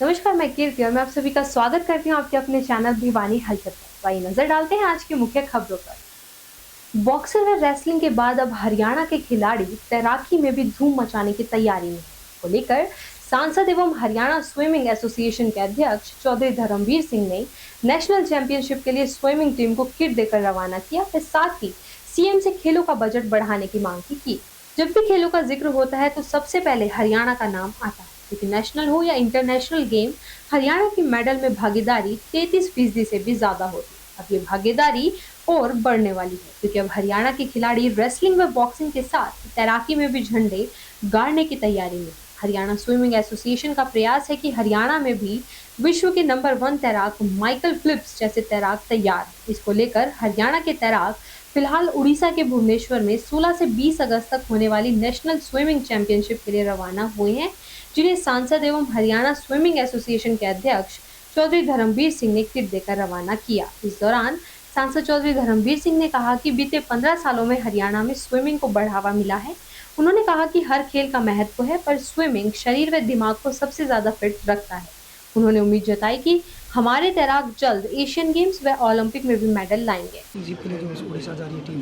नमस्कार, मैं कीर्ति और मैं आप सभी का स्वागत करती हूँ आपके अपने चैनल दीवानी हलचल पर। तो आइए नजर डालते हैं आज की मुख्य खबरों पर। बॉक्सिंग व रेसलिंग के बाद अब हरियाणा के खिलाड़ी तैराकी में भी धूम मचाने की तैयारी में को लेकर सांसद एवं हरियाणा स्विमिंग एसोसिएशन के अध्यक्ष चौधरी धर्मवीर सिंह ने नेशनल चैंपियनशिप के लिए स्विमिंग टीम को किट देकर रवाना किया। और साथ ही सीएम से खेलों का बजट बढ़ाने की मांग की। जब भी खेलों का जिक्र होता है तो सबसे पहले हरियाणा का नाम आता है, क्योंकि नेशनल हो या इंटरनेशनल गेम, हरियाणा की मेडल में भागीदारी 33% से भी ज्यादा होती है। अब ये भागीदारी और बढ़ने वाली है, क्योंकि अब हरियाणा के खिलाड़ी रेसलिंग व बॉक्सिंग के साथ तैराकी में भी झंडे गाड़ने की तैयारी में। हरियाणा स्विमिंग एसोसिएशन का प्रयास है कि हरियाणा में भी विश्व के नंबर 1 तैराक माइकल फिलिप्स जैसे तैराक तैयार। इसको लेकर हरियाणा के तैराक फिलहाल उड़ीसा के भुवनेश्वर में 16 से 20 अगस्त तक होने वाली नेशनल स्विमिंग चैंपियनशिप के लिए रवाना हुए हैं, जिन्हें सांसद एवं हरियाणा स्विमिंग एसोसिएशन के अध्यक्ष चौधरी धर्मवीर सिंह ने किट देकर रवाना किया। इस दौरान सांसद चौधरी धर्मवीर सिंह ने कहा कि बीते 15 सालों में हरियाणा में स्विमिंग को बढ़ावा मिला है। उन्होंने कहा कि हर खेल का महत्व है, पर स्विमिंग शरीर व दिमाग को सबसे ज्यादा फिट रखता है। उन्होंने उम्मीद जताई कि हमारे तैराक जल्द एशियन गेम्स व ओलंपिक में भी मेडल लाएंगे।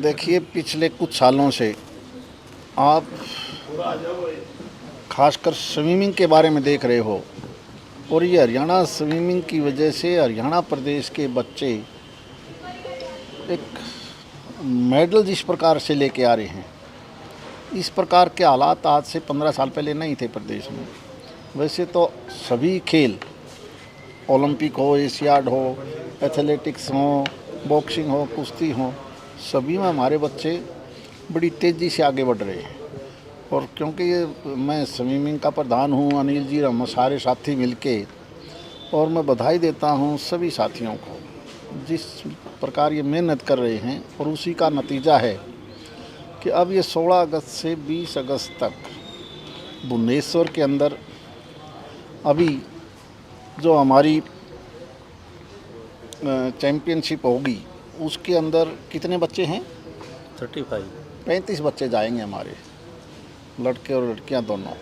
देखिए, पिछले कुछ सालों से आप खासकर स्विमिंग के बारे में देख रहे हो, और ये हरियाणा स्विमिंग की वजह से हरियाणा प्रदेश के बच्चे एक मेडल जिस प्रकार से लेके आ रहे हैं, इस प्रकार के हालात आज से 15 साल पहले नहीं थे प्रदेश में। वैसे तो सभी खेल, ओलंपिक हो, एशियाड हो, एथलेटिक्स हो, बॉक्सिंग हो, कुश्ती हो, सभी में हमारे बच्चे बड़ी तेज़ी से आगे बढ़ रहे हैं। और क्योंकि ये मैं स्विमिंग का प्रधान हूँ, अनिल जी, हम सारे साथी मिलके, और मैं बधाई देता हूँ सभी साथियों को जिस प्रकार ये मेहनत कर रहे हैं, और उसी का नतीजा है कि अब ये 16 अगस्त से 20 अगस्त तक भुवनेश्वर के अंदर अभी जो हमारी चैम्पियनशिप होगी, उसके अंदर कितने बच्चे हैं? 35 बच्चे जाएंगे हमारे, लड़के और लड़कियां दोनों,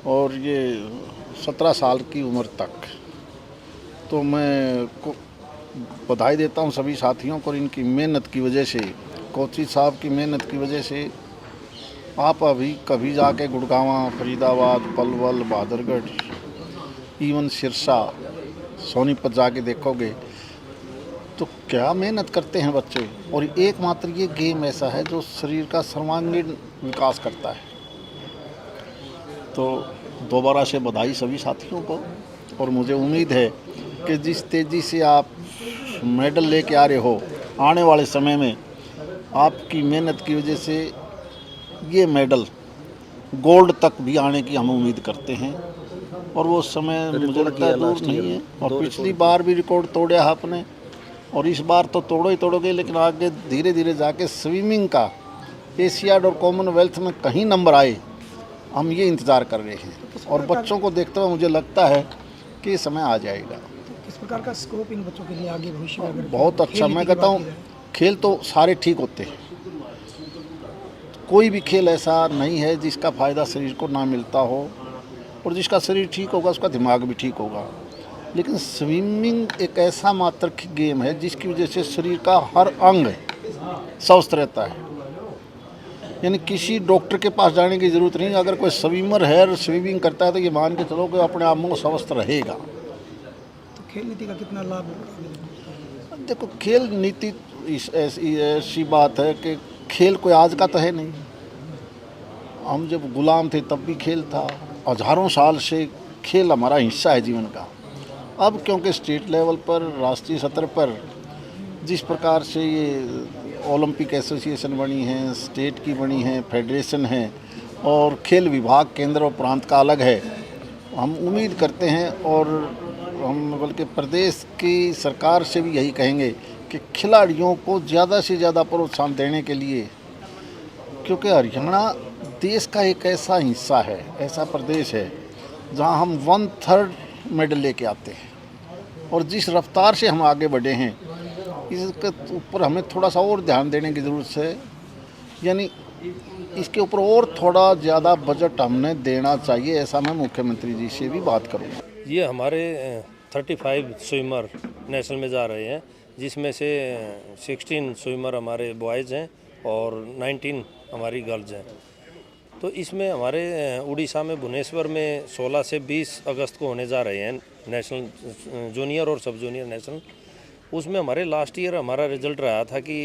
और ये 17 साल की उम्र तक। तो मैं बधाई देता हूं सभी साथियों को, इनकी मेहनत की वजह से, कोची साहब की मेहनत की वजह से आप अभी कभी जाके गुड़गांव, फरीदाबाद, पलवल, बहादुरगढ़, इवन सिरसा, सोनीपत जाके देखोगे तो क्या मेहनत करते हैं बच्चे। और एकमात्र ये गेम ऐसा है जो शरीर का सर्वांगीण विकास करता है। तो दोबारा से बधाई सभी साथियों को, और मुझे उम्मीद है कि जिस तेज़ी से आप मेडल लेके आ रहे हो, आने वाले समय में आपकी मेहनत की वजह से ये मेडल गोल्ड तक भी आने की हम उम्मीद करते हैं। और वो समय मुझे लगता है दूर नहीं है। और पिछली बार भी रिकॉर्ड तोड़ा है आपने, और इस बार तो तोड़ोगे, लेकिन आगे धीरे धीरे जाके स्विमिंग का एशियाड और कॉमनवेल्थ में कहीं नंबर आए, हम ये इंतज़ार कर रहे हैं। और बच्चों को देखते हुए मुझे लगता है कि ये समय आ जाएगा। तो किस प्रकार का स्कोप इन बच्चों के लिए आगे भविष्य में? बहुत अच्छा। मैं कहता हूँ खेल तो सारे ठीक होते हैं, कोई भी खेल ऐसा नहीं है जिसका फ़ायदा शरीर को ना मिलता हो, और जिसका शरीर ठीक होगा उसका दिमाग भी ठीक होगा। लेकिन स्विमिंग एक ऐसा मात्र गेम है जिसकी वजह से शरीर का हर अंग स्वस्थ रहता है। यानी किसी डॉक्टर के पास जाने की ज़रूरत नहीं। अगर कोई स्विमर है और स्विमिंग करता है तो ये मान के चलो कि अपने आप में स्वस्थ रहेगा। तो खेल नीति का कितना लाभ होगा? देखो, खेल नीति ऐसी बात है कि खेल कोई आज का तो है नहीं। हम जब गुलाम थे तब भी खेल था, हज़ारों साल से खेल हमारा हिस्सा है जीवन का। अब क्योंकि स्टेट लेवल पर, राष्ट्रीय स्तर पर जिस प्रकार से ये ओलंपिक एसोसिएशन बनी है, स्टेट की बनी है, फेडरेशन है, और खेल विभाग केंद्र और प्रांत का अलग है, हम उम्मीद करते हैं, और हम बल्कि प्रदेश की सरकार से भी यही कहेंगे कि खिलाड़ियों को ज़्यादा से ज़्यादा प्रोत्साहन देने के लिए, क्योंकि हरियाणा देश का एक ऐसा हिस्सा है, ऐसा प्रदेश है जहां हम 1/3 मेडल लेके आते हैं। और जिस रफ्तार से हम आगे बढ़े हैं, इसके ऊपर हमें थोड़ा सा और ध्यान देने की ज़रूरत है। यानी इसके ऊपर और थोड़ा ज़्यादा बजट हमने देना चाहिए, ऐसा मैं मुख्यमंत्री जी से भी बात करूँगा। ये हमारे 35 स्विमर नेशनल में जा रहे हैं, जिसमें से 16 स्विमर हमारे बॉयज़ हैं और 19 हमारी गर्ल्स हैं। तो इसमें हमारे उड़ीसा में भुवनेश्वर में 16 से 20 अगस्त को होने जा रहे हैं नेशनल जूनियर और सब जूनियर नेशनल। उसमें हमारे लास्ट ईयर हमारा रिजल्ट रहा था कि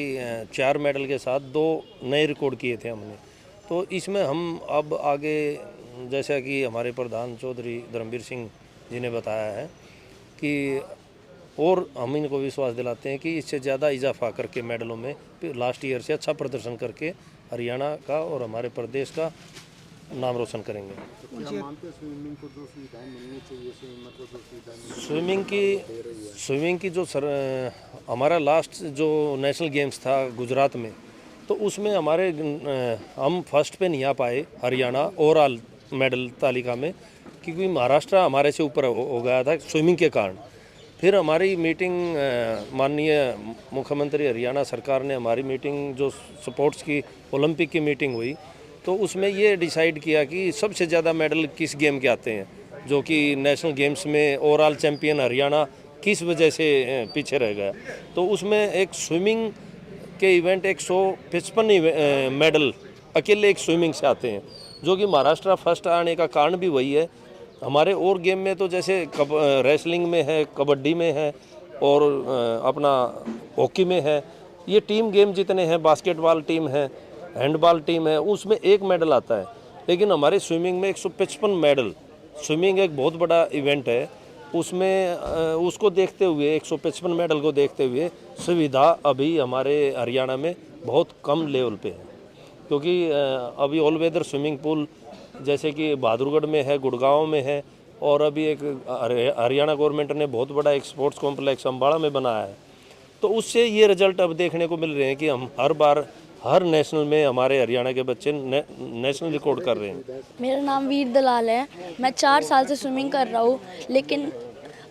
4 मेडल के साथ 2 नए रिकॉर्ड किए थे हमने। तो इसमें हम अब आगे, जैसा कि हमारे प्रधान चौधरी धर्मवीर सिंह जी ने बताया है कि और हम इनको विश्वास दिलाते हैं कि इससे ज़्यादा इजाफा करके मेडलों में लास्ट ईयर से अच्छा प्रदर्शन करके हरियाणा का और हमारे प्रदेश का नाम रोशन करेंगे। स्विमिंग की जो हमारा लास्ट जो नेशनल गेम्स था गुजरात में, तो उसमें हमारे हम फर्स्ट पे नहीं आ पाए हरियाणा ओवरऑल मेडल तालिका में, क्योंकि महाराष्ट्र हमारे से ऊपर हो गया था स्विमिंग के कारण। फिर हमारी मीटिंग माननीय मुख्यमंत्री हरियाणा सरकार ने हमारी मीटिंग जो स्पोर्ट्स की ओलंपिक की मीटिंग हुई, तो उसमें ये डिसाइड किया कि सबसे ज़्यादा मेडल किस गेम के आते हैं, जो कि नेशनल गेम्स में ओवरऑल चैंपियन हरियाणा किस वजह से पीछे रह गया। तो उसमें एक स्विमिंग के इवेंट 155 मेडल अकेले एक स्विमिंग से आते हैं, जो कि महाराष्ट्र फर्स्ट आने का कारण भी वही है। हमारे और गेम में तो जैसे रेसलिंग में है, कबड्डी में है और अपना हॉकी में है, ये टीम गेम जितने हैं, बास्केटबॉल टीम है, हैंडबॉल टीम है, उसमें 1 मेडल आता है। लेकिन हमारे स्विमिंग में 155 मेडल, स्विमिंग एक बहुत बड़ा इवेंट है, उसमें उसको देखते हुए 155 मेडल को देखते हुए सुविधा अभी हमारे हरियाणा में बहुत कम लेवल पे है, क्योंकि अभी ऑल वेदर स्विमिंग पूल जैसे कि बहादुरगढ़ में है, गुड़गांव में है, और अभी एक हरियाणा गवर्नमेंट ने बहुत बड़ा एक स्पोर्ट्स कॉम्प्लेक्स अम्बाड़ा में बनाया है। तो उससे ये रिजल्ट अब देखने को मिल रहे हैं कि हम हर बार हर नेशनल में हमारे हरियाणा के बच्चे नेशनल रिकॉर्ड कर रहे हैं। मेरा नाम वीर दलाल है। मैं 4 साल से स्विमिंग कर रहा हूँ, लेकिन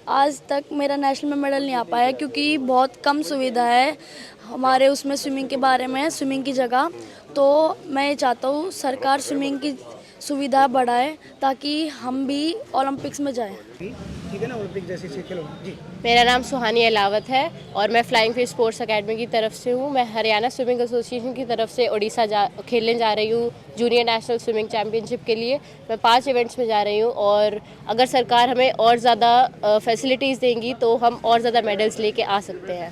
आज तक मेरा नेशनल में मेडल नहीं आ पाया, क्योंकि बहुत कम सुविधा है हमारे उसमें स्विमिंग के बारे में, स्विमिंग की जगह। तो मैं ये चाहता हूँ सरकार स्विमिंग की सुविधा बढ़ाए ताकि हम भी ओलंपिक्स में जाएं। ठीक है ना, ओलंपिक जैसे खेल हो जी। मेरा नाम सुहानी अलावत है और मैं फ्लाइंग फिश स्पोर्ट्स एकेडमी की तरफ से हूँ। मैं हरियाणा स्विमिंग एसोसिएशन की तरफ से उड़ीसा खेलने जा रही हूँ जूनियर नेशनल स्विमिंग चैम्पियनशिप के लिए। मैं 5 इवेंट्स में जा रही हूँ और अगर सरकार हमें और ज़्यादा फैसिलिटीज़ देंगी तो हम और ज़्यादा मेडल्स लेके आ सकते हैं।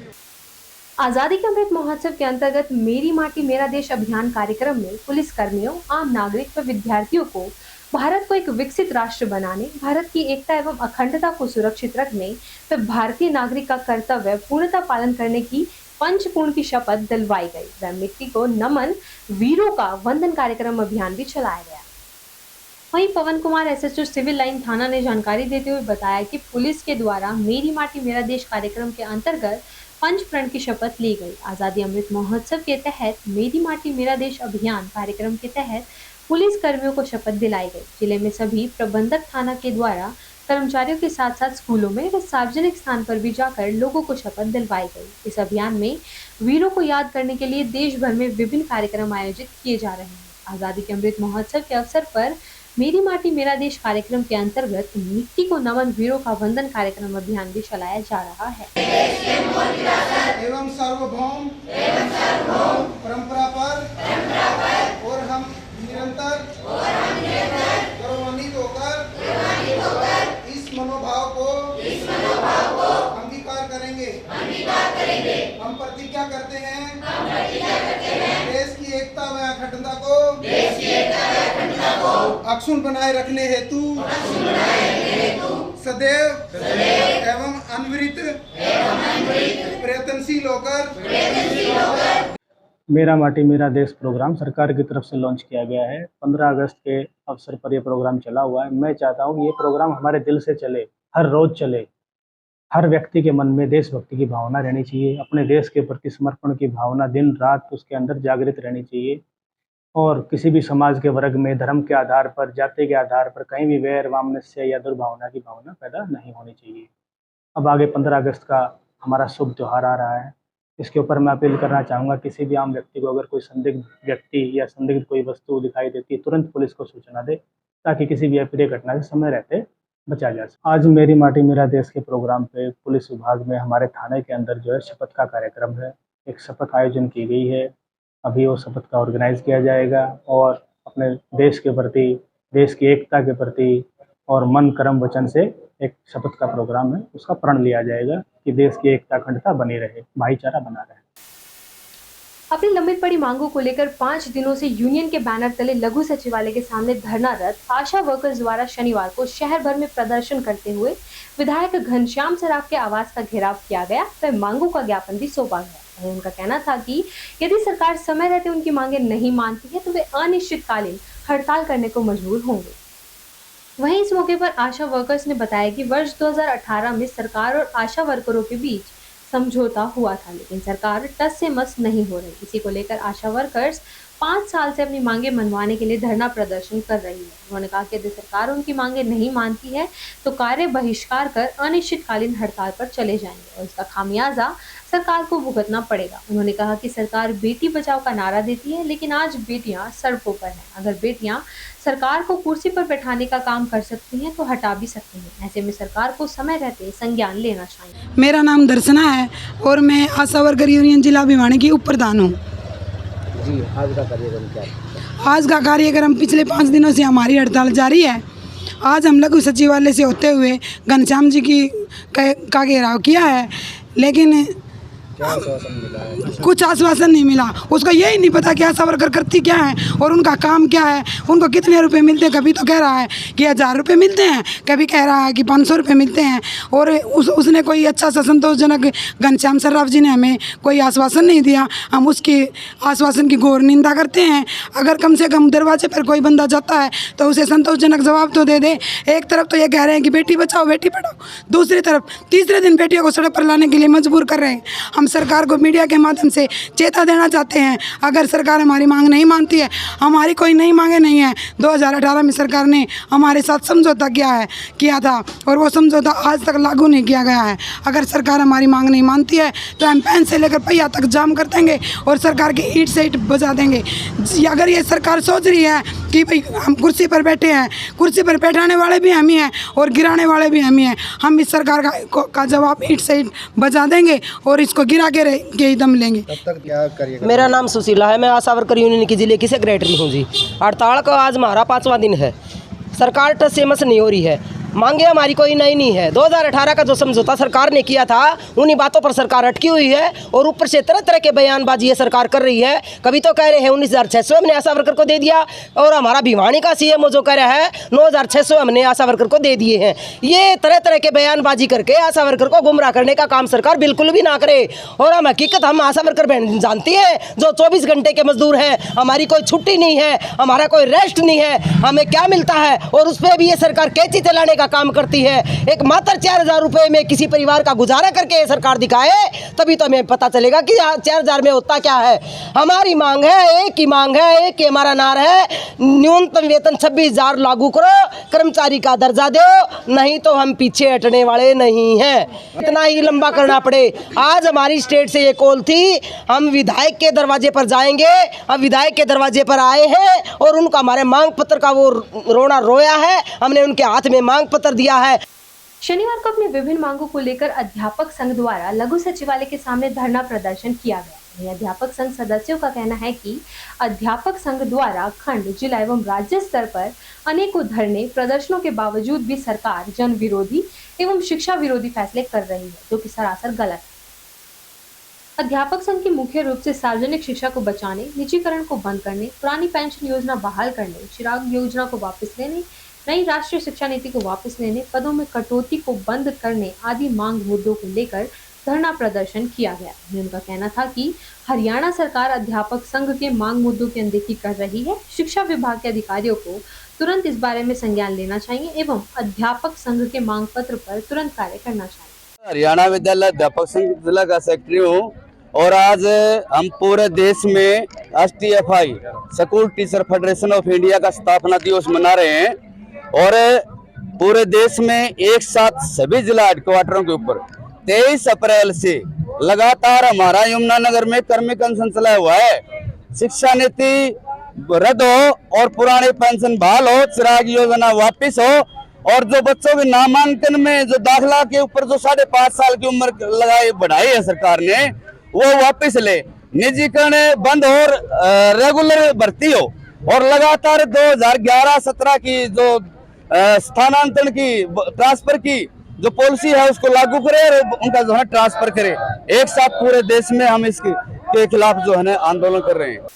आजादी के अमृत महोत्सव के अंतर्गत मेरी माटी मेरा देश अभियान कार्यक्रम में पुलिस कर्मियों, आम नागरिक व विद्यार्थियों को भारत को एक विकसित राष्ट्र बनाने, भारत की एकता एवं अखंडता को सुरक्षित रखने व भारतीय नागरिक का कर्तव्य पूर्णतः पालन करने की पंचपूर्ण की शपथ दिलवाई गई व मिट्टी को नमन वीरों का वंदन कार्यक्रम अभियान भी चलाया गया। वहीं पवन कुमार एसएचओ सिविल लाइन थाना ने जानकारी देते हुए बताया कि पुलिस के द्वारा मेरी माटी मेरा देश कार्यक्रम के अंतर्गत पंच प्रण की शपथ ली गई। आजादी अमृत महोत्सव के तहत मेरी माटी मेरा देश अभियान कार्यक्रम के तहत पुलिस कर्मियों को शपथ दिलाई गई। जिले में सभी प्रबंधक थाना के द्वारा कर्मचारियों के साथ साथ स्कूलों में व सार्वजनिक स्थान पर भी जाकर लोगों को शपथ दिलवाई गई। इस अभियान में वीरों को याद करने के लिए देश भर में विभिन्न कार्यक्रम आयोजित किए जा रहे हैं। आजादी के अमृत महोत्सव के अवसर पर मेरी माटी मेरा देश कार्यक्रम के अंतर्गत मिट्टी को नमन वीरों का वंदन कार्यक्रम अभियान भी चलाया जा रहा है। एवं सार्वभौम परंपरा पर और हम निरंतर गौरवान्वित होकर इस मनोभाव को अंगीकार करेंगे। हम प्रतिज्ञा करते हैं देश की एकता व अखंडता को अक्षुण्ण बनाए रखने हेतु सदैव एवं अनवरत प्रयत्नशील होकर मेरा माटी मेरा देश प्रोग्राम सरकार की तरफ से लॉन्च किया गया है। 15 अगस्त के अवसर पर यह प्रोग्राम चला हुआ है। मैं चाहता हूँ ये प्रोग्राम हमारे दिल से चले, हर रोज चले। हर व्यक्ति के मन में देशभक्ति की भावना रहनी चाहिए, अपने देश के प्रति समर्पण की भावना दिन रात उसके अंदर जागृत रहनी चाहिए। और किसी भी समाज के वर्ग में धर्म के आधार पर, जाति के आधार पर कहीं भी वैर, वामनस्य या दुर्भावना की भावना पैदा नहीं होनी चाहिए। अब आगे 15 अगस्त का हमारा शुभ त्यौहार आ रहा है। इसके ऊपर मैं अपील करना चाहूँगा, किसी भी आम व्यक्ति को अगर कोई संदिग्ध व्यक्ति या संदिग्ध कोई वस्तु दिखाई देती है, तुरंत पुलिस को सूचना दे, ताकि किसी भी अप्रिय घटना से समय रहते बचा जा सके। आज मेरी माटी मेरा देश के प्रोग्राम पे पुलिस विभाग में हमारे थाने के अंदर जो है शपथ का कार्यक्रम है, एक शपथ आयोजन की गई है। अभी वो शपथ का ऑर्गेनाइज किया जाएगा और अपने देश के प्रति, देश की एकता के प्रति और मन कर्म वचन से एक शपथ का प्रोग्राम है, उसका प्रण लिया जाएगा कि देश की एकता अखंडता बनी रहे, भाईचारा बना रहे। अपनी लंबित पड़ी मांगों को लेकर 5 दिनों से यूनियन के बैनर तले लघु सचिवालय के सामने धरनारत आशा वर्कर्स द्वारा शनिवार को शहर भर में प्रदर्शन करते हुए विधायक घनश्याम सराफ के आवास का घेराव किया गया, तो मांगों का ज्ञापन भी सौंपा गया। उनका कहना था कि यदि सरकार समय रहते उनकी मांगे नहीं मानती है तो वे अनिश्चितकालीन हड़ताल करने को मजबूर होंगे। वहीं इस मौके पर आशा वर्कर्स ने बताया कि वर्ष 2018 में सरकार और आशा वर्करों के बीच समझौता हुआ था, लेकिन सरकार टस से मस नहीं हो रही। इसी को लेकर आशा वर्कर्स 5 साल से अपनी मांगे मनवाने के लिए धरना प्रदर्शन कर रही है। उन्होंने कहा कि यदि सरकार उनकी मांगे नहीं मानती है तो कार्य बहिष्कार कर अनिश्चितकालीन हड़ताल पर चले जाएंगे और इसका खामियाजा सरकार को भुगतना पड़ेगा। उन्होंने कहा कि सरकार बेटी बचाओ का नारा देती है, लेकिन आज बेटियां सड़कों पर हैं। अगर बेटियां सरकार को कुर्सी पर बैठाने का काम कर सकती हैं तो हटा भी सकती हैं। ऐसे में सरकार को समय रहते संज्ञान लेना चाहिए। मेरा नाम दर्शना है और मैं आशा वर्कर यूनियन जिला भिवानी की उप प्रधान हूँ। जी, आज का कार्यक्रम क्या है? आज का कार्यक्रम पिछले 5 दिनों से हमारी हड़ताल जारी है। आज हम लघु सचिवालय से होते हुए घनश्याम जी का घेराव किया है, लेकिन कुछ आश्वासन नहीं मिला। उसको यही नहीं पता कि आशा वर्कर करती क्या है और उनका काम क्या है, उनको कितने रुपए मिलते हैं। कभी तो कह रहा है कि 1000 रुपये मिलते हैं, कभी कह रहा है कि 500 रुपये मिलते हैं। और उसने कोई अच्छा सा संतोषजनक घनश्याम सराफ जी ने हमें कोई आश्वासन नहीं दिया। हम उसकी आश्वासन की घोर निंदा करते हैं। अगर कम से कम दरवाजे पर कोई बंदा जाता है तो उसे संतोषजनक जवाब तो दे दे। एक तरफ तो ये कह रहे हैं कि बेटी बचाओ बेटी पढ़ाओ, दूसरी तरफ तीसरे दिन बेटियों को सड़क पर लाने के लिए मजबूर कर रहे हैं। हम सरकार को मीडिया के माध्यम से चेता देना चाहते हैं, अगर सरकार हमारी मांग नहीं मानती है, हमारी कोई नई मांगे नहीं है। 2018 में सरकार ने हमारे साथ समझौता किया था और वो समझौता आज तक लागू नहीं किया गया है। अगर सरकार हमारी मांग नहीं मानती है तो हम पैन से लेकर पहिया तक जाम कर देंगे और सरकार की ईंट से ईंट बजा देंगे। अगर ये सरकार सोच रही है कि भाई हम कुर्सी पर बैठे हैं, कुर्सी पर बैठाने वाले भी हम ही हैं और गिराने वाले भी हम ही हैं, हम इस सरकार का जवाब ईंट से ईंट बजा देंगे और इसको गिरा के ही दम लेंगे। तब तक क्या करिएगा? मेरा नाम सुशीला है, मैं आशा वर्कर यूनियन की जिले की सेक्रेटरी हूँ जी। हड़ताल का आज हमारा 5वां दिन है। सरकार टस से मस नहीं हो रही है, मांगे हमारी कोई नई नहीं है। 2018 का जो समझौता सरकार ने किया था उन्हीं बातों पर सरकार अटकी हुई है और ऊपर से तरह तरह के बयानबाजी ये सरकार कर रही है। कभी तो कह रहे हैं 19,600 हमने आशा वर्कर को दे दिया और हमारा भिवानी का सीएम जो कह रहा है 9,600 हमने आशा वर्कर को दे दिए हैं। ये तरह तरह के बयानबाजी करके आशा वर्कर को गुमराह करने का काम सरकार बिल्कुल भी ना करे। और हम हकीकत हम आशा वर्कर बहन जानती है जो 24 घंटे के मजदूर हैं, हमारी कोई छुट्टी नहीं है, हमारा कोई रेस्ट नहीं है, हमें क्या मिलता है और उस पर भी ये सरकार कैची चलाने का काम करती है। एक मात्र 4,000 रुपए में किसी परिवार का गुजारा करके सरकार दिखाए तभी तो हमें पता चलेगा कि 4,000 में होता क्या है। हमारी मांग है, एक ही मांग है, एक ही हमारा नारा है, न्यूनतम वेतन 26,000 लागू करो, कर्मचारी का दर्जा दो, नहीं तो हम पीछे हटने वाले नहीं हैं। इतना ही लंबा करना पड़े। आज हमारी स्टेट से ये कॉल थी, हम विधायक के दरवाजे पर जाएंगे। हम विधायक के दरवाजे पर आए हैं और उनका हमारे मांग पत्र का वो रोना रोया है, हमने उनके हाथ में मांग पत्र दिया है। शनिवार को अपनी विभिन्न मांगों को लेकर अध्यापक संघ द्वारा लघु सचिवालय के सामने धरना प्रदर्शन किया गया। अध्यापक संघ सदस्यों का कहना है कि अध्यापक संघ द्वारा खंड, जिला एवं राज्य स्तर पर अनेकों धरने प्रदर्शनों के बावजूद भी सरकार जन विरोधी एवं शिक्षा विरोधी फैसले कर रही है, जो कि सरासर गलत है। अध्यापक संघ की मुख्य रूप से सार्वजनिक शिक्षा को बचाने, निजीकरण को बंद करने, पुरानी पेंशन योजना बहाल करने, चिराग योजना को वापस लेने, नई राष्ट्रीय शिक्षा नीति को वापस लेने, पदों में कटौती को बंद करने आदि मांग मुद्दों को लेकर धरना प्रदर्शन किया गया। उनका कहना था कि हरियाणा सरकार अध्यापक संघ के मांग मुद्दों की अनदेखी कर रही है। शिक्षा विभाग के अधिकारियों को तुरंत इस बारे में संज्ञान लेना चाहिए एवं अध्यापक संघ के मांग पत्र पर तुरंत कार्य करना चाहिए। हरियाणा विद्यालय अध्यापक संघ जिला का सेक्रेटरी हूँ और आज हम पूरे देश में STFI school teacher federation of India का स्थापना दिवस मना रहे हैं और पूरे देश में एक साथ सभी जिला हेडक्वार्टरों के ऊपर 23 अप्रैल से लगातार हमारा यमुनानगर में कर्मिक अनशन चला हुआ है। शिक्षा नीति रद्द हो और पुरानी पेंशन बहाल हो, चिराग योजना वापिस हो और जो बच्चों के नामांकन में जो दाखिला के ऊपर जो 5.5 साल की उम्र लगाई बढ़ाई है सरकार ने, वो वापस ले, निजीकरण बंद और रेगुलर भर्ती हो, और लगातार 2011-17 की जो स्थानांतरण की ट्रांसफर की जो पॉलिसी है उसको लागू करे और उनका जो है ट्रांसफर करे। एक साथ पूरे देश में हम इसके खिलाफ जो है ना आंदोलन कर रहे हैं।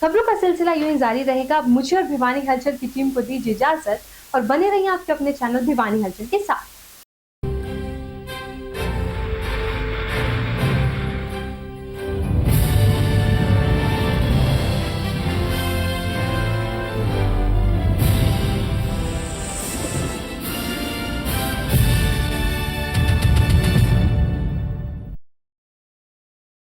खबरों का सिलसिला यूं ही जारी रहेगा। मुझे और भिवानी हलचल की टीम को दीजिए इजाजत और बने रहिए आपके अपने चैनल भिवानी हलचल के साथ।